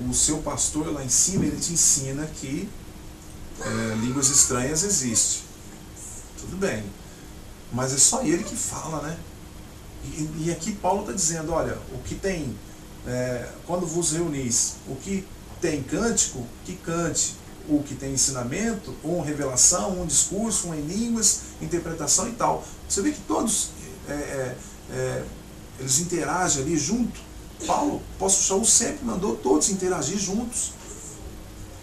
o seu pastor lá em cima, ele te ensina que línguas estranhas existem. Tudo bem, mas é só ele que fala, né? E aqui Paulo está dizendo, olha, o que tem, quando vos reunis, o que tem cântico, que cante. O que tem ensinamento, ou uma revelação, um discurso, um em línguas, interpretação e tal. Você vê que todos eles interagem ali junto. Paulo, o apóstolo Shaul sempre mandou todos interagir juntos.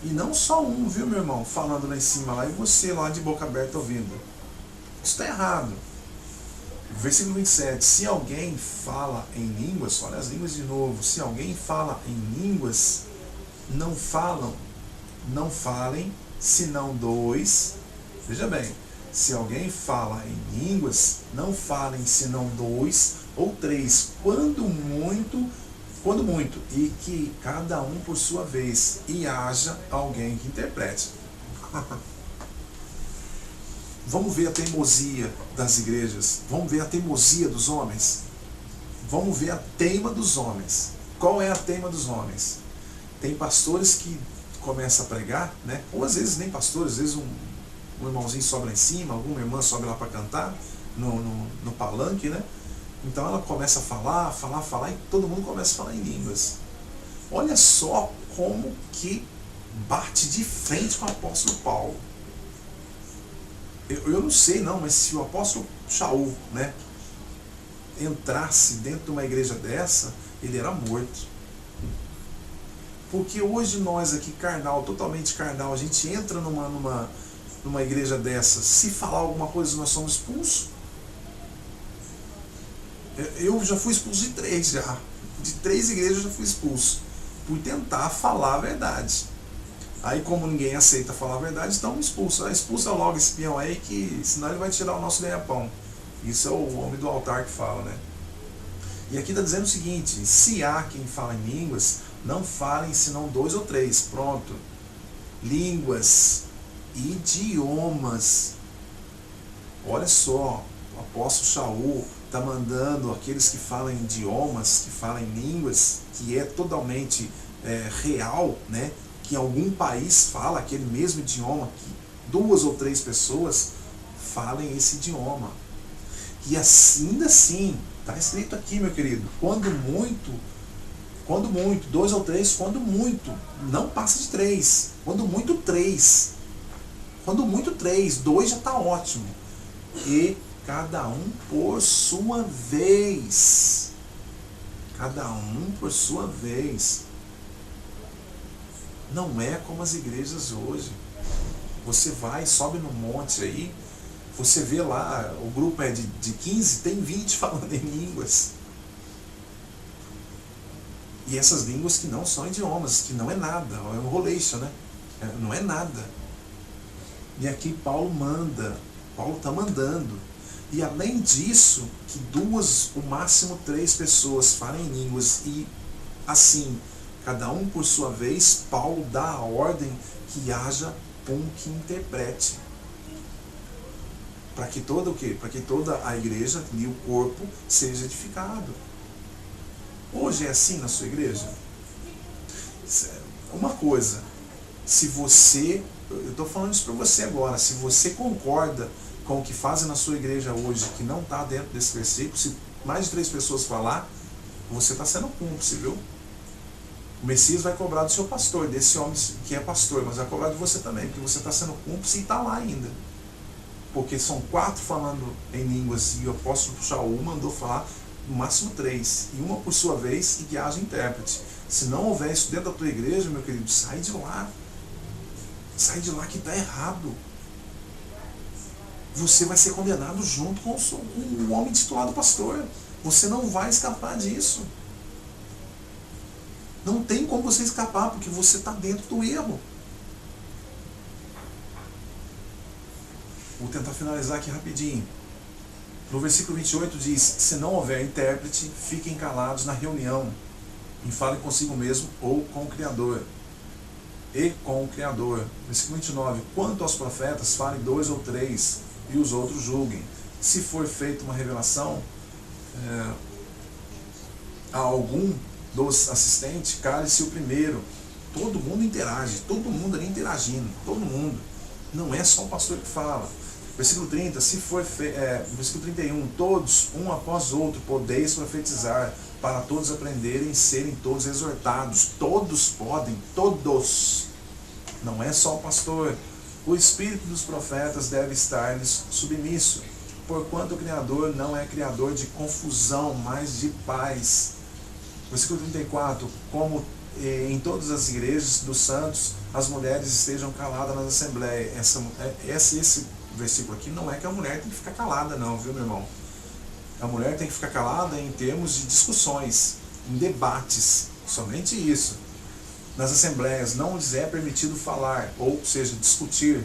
E não só um, viu, meu irmão, falando lá em cima, lá, e você lá de boca aberta ouvindo. Isso está errado. Versículo 27, se alguém fala em línguas, olha as línguas de novo, se alguém fala em línguas, não falem, senão dois. Veja bem, se alguém fala em línguas, não falem, senão dois ou três, quando muito, e que cada um por sua vez, e haja alguém que interprete. Vamos ver a teimosia das igrejas, vamos ver a teimosia dos homens, vamos ver a teima dos homens. Qual é a teima dos homens? Tem pastores que começam a pregar, né? Ou às vezes nem pastores, às vezes um irmãozinho sobe lá em cima, alguma irmã sobe lá para cantar no palanque, né? Então ela começa a falar, e todo mundo começa a falar em línguas. Olha só como que bate de frente com o apóstolo Paulo. Eu não sei não, mas se o apóstolo Shaul, né, entrasse dentro de uma igreja dessa, ele era morto. Porque hoje nós aqui, carnal, totalmente carnal, a gente entra numa igreja dessa, se falar alguma coisa nós somos expulsos. Eu já fui expulso de 3 já. De 3 igrejas eu já fui expulso. Por tentar falar a verdade. Aí como ninguém aceita falar a verdade, então expulsa. Expulsa logo esse peão aí, que senão ele vai tirar o nosso ganha-pão. Isso é o homem do altar que fala, né? E aqui está dizendo o seguinte, se há quem fala em línguas, não falem senão 2 ou 3. Pronto. Línguas, idiomas. Olha só, o apóstolo Shaul está mandando aqueles que falam em idiomas, que falam em línguas, que é totalmente real, né? Que algum país fala aquele mesmo idioma, que 2 ou 3 pessoas falem esse idioma. E ainda assim, está escrito aqui, meu querido, quando muito, 2 ou 3, quando muito, não passa de 3, quando muito 3, 2 já está ótimo. E cada um por sua vez. Cada um por sua vez. Não é como as igrejas hoje. Você vai, sobe no monte aí, você vê lá, o grupo é de 15, tem 20 falando em línguas. E essas línguas que não são idiomas, que não é nada, é um roleixo, né? Não é nada. E aqui Paulo está mandando. E além disso, que 2, o máximo 3 pessoas falem em línguas, e assim, cada um por sua vez, Paulo dá a ordem que haja um que interprete. Para que toda o quê? Para que toda a igreja e o corpo seja edificado. Hoje é assim na sua igreja? Uma coisa, se você, eu estou falando isso para você agora, se você concorda com o que fazem na sua igreja hoje, que não está dentro desse versículo, se mais de 3 pessoas falar, você está sendo cúmplice, viu? O Messias vai cobrar do seu pastor, desse homem que é pastor, mas vai cobrar de você também, porque você está sendo cúmplice e está lá ainda. Porque são 4 falando em línguas, e o apóstolo Shaul mandou falar no máximo 3, e uma por sua vez, e que haja intérprete. Se não houver isso dentro da tua igreja, meu querido, sai de lá. Sai de lá que está errado. Você vai ser condenado junto com o homem titulado pastor. Você não vai escapar disso. Não tem como você escapar, porque você está dentro do erro. Vou tentar finalizar aqui rapidinho. No versículo 28 diz, se não houver intérprete, fiquem calados na reunião. e fale consigo mesmo ou com o Criador. E com o Criador. Versículo 29. Quanto aos profetas, fale 2 ou 3, e os outros julguem. Se for feita uma revelação a algum dos assistentes, cale-se o primeiro. Todo mundo interage, todo mundo ali interagindo, todo mundo. Não é só o pastor que fala. Versículo 30, versículo 31, todos, um após outro, podeis profetizar, para todos aprenderem e serem todos exortados. Todos podem, todos. Não é só o pastor. O espírito dos profetas deve estar-lhes submisso, porquanto o Criador não é criador de confusão, mas de paz. Versículo 34, como em todas as igrejas dos santos, as mulheres estejam caladas nas assembleias. Esse versículo aqui não é que a mulher tem que ficar calada não, viu, meu irmão? A mulher tem que ficar calada em termos de discussões, em debates, somente isso. Nas assembleias não lhes é permitido falar, ou seja, discutir,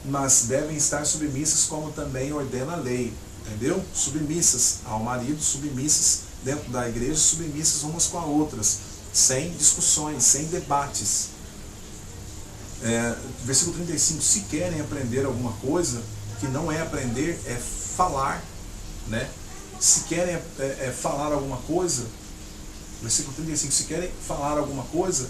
mas devem estar submissas como também ordena a lei, entendeu? Submissas ao marido, submissas dentro da igreja, submissas umas com as outras, sem discussões, sem debates. Versículo 35, se querem aprender alguma coisa, que não é aprender, é falar, né? Se querem falar alguma coisa, versículo 35, se querem falar alguma coisa,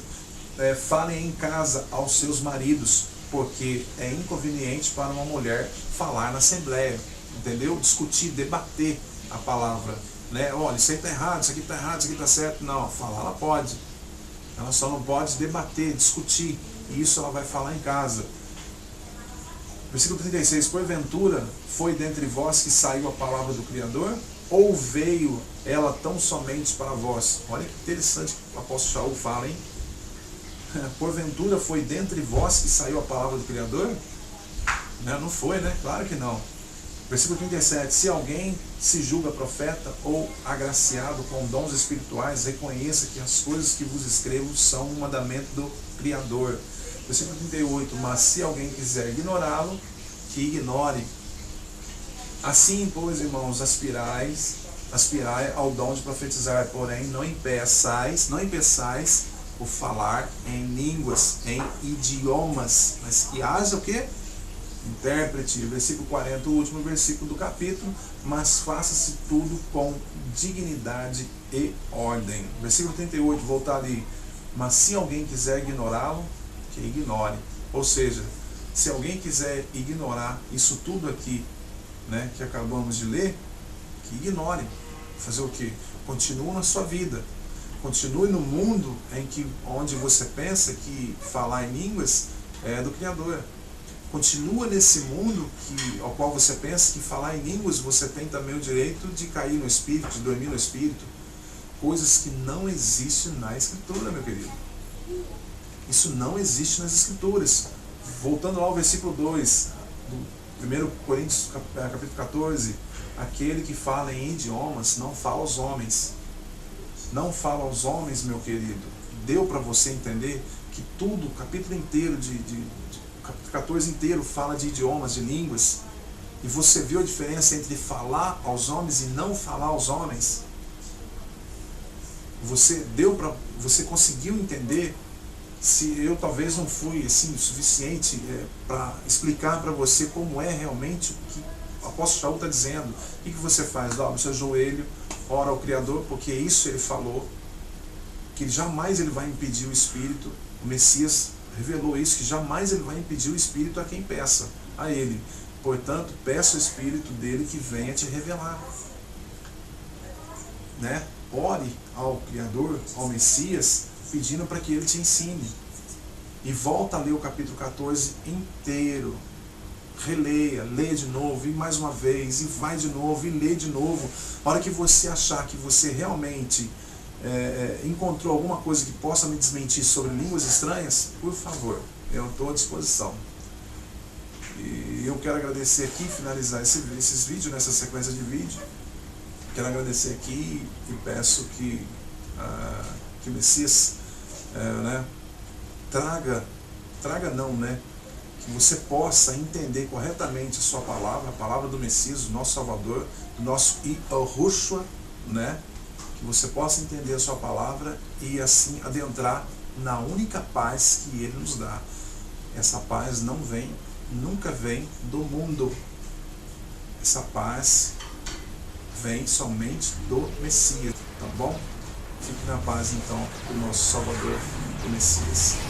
falem em casa aos seus maridos, porque é inconveniente para uma mulher falar na assembleia, entendeu? Discutir, debater a palavra, né? Olha, isso aí está errado, isso aqui está errado, isso aqui está certo. Não, falar ela pode, ela só não pode debater, discutir, e isso ela vai falar em casa. Versículo 36, porventura foi dentre vós que saiu a palavra do Criador, ou veio ela tão somente para vós? Olha que interessante que o apóstolo Shaul fala, hein? Porventura foi dentre vós que saiu a palavra do Criador? Não foi, né? Claro que não. Versículo 37, se alguém se julga profeta ou agraciado com dons espirituais, reconheça que as coisas que vos escrevo são um mandamento do Criador. Versículo 38, mas se alguém quiser ignorá-lo, que ignore. Assim, pois, irmãos, aspirai ao dom de profetizar, porém não impeçais o falar em línguas, em idiomas, mas que haja o quê? Intérprete. Versículo 40, o último versículo do capítulo, mas faça-se tudo com dignidade e ordem. Versículo 38, voltar ali, mas se alguém quiser ignorá-lo, que ignore. Ou seja, se alguém quiser ignorar isso tudo aqui, né, que acabamos de ler, que ignore. Fazer o quê? Continue na sua vida. Continue no mundo onde você pensa que falar em línguas é do Criador. Continua nesse mundo ao qual você pensa que falar em línguas você tem também o direito de cair no Espírito, de dormir no Espírito. Coisas que não existem na Escritura, meu querido. Isso não existe nas Escrituras. Voltando lá ao versículo 2 do 1 Coríntios capítulo 14, aquele que fala em idiomas não fala aos homens. Não fala aos homens, meu querido. Deu para você entender que tudo, o capítulo inteiro o capítulo 14 inteiro fala de idiomas, de línguas, e você viu a diferença entre falar aos homens e não falar aos homens? Você conseguiu entender? Se eu talvez não fui assim o suficiente para explicar para você como é realmente o que o apóstolo Shaul está dizendo. O que você faz? Dobra o seu joelho, ora ao Criador, porque isso ele falou, que jamais ele vai impedir o Espírito. O Messias revelou isso, que jamais ele vai impedir o Espírito a quem peça, a ele. Portanto, peça o Espírito dele que venha te revelar, né? Ore ao Criador, ao Messias, pedindo para que ele te ensine. E volta a ler o capítulo 14 inteiro. Releia, lê de novo, e mais uma vez, e vai de novo, e lê de novo. A hora que você achar que você realmente encontrou alguma coisa que possa me desmentir sobre línguas estranhas, por favor, eu estou à disposição. E eu quero agradecer aqui, finalizar esses vídeos, nessa sequência de vídeo. Quero agradecer aqui e peço que o Messias que você possa entender corretamente a sua palavra, a palavra do Messias, do nosso Salvador, do nosso Yahushua, né? que você possa entender a sua palavra e assim adentrar na única paz que Ele nos dá. Essa paz não vem, nunca vem do mundo. Essa paz vem somente do Messias, tá bom? Fique na paz então do nosso Salvador, o Messias.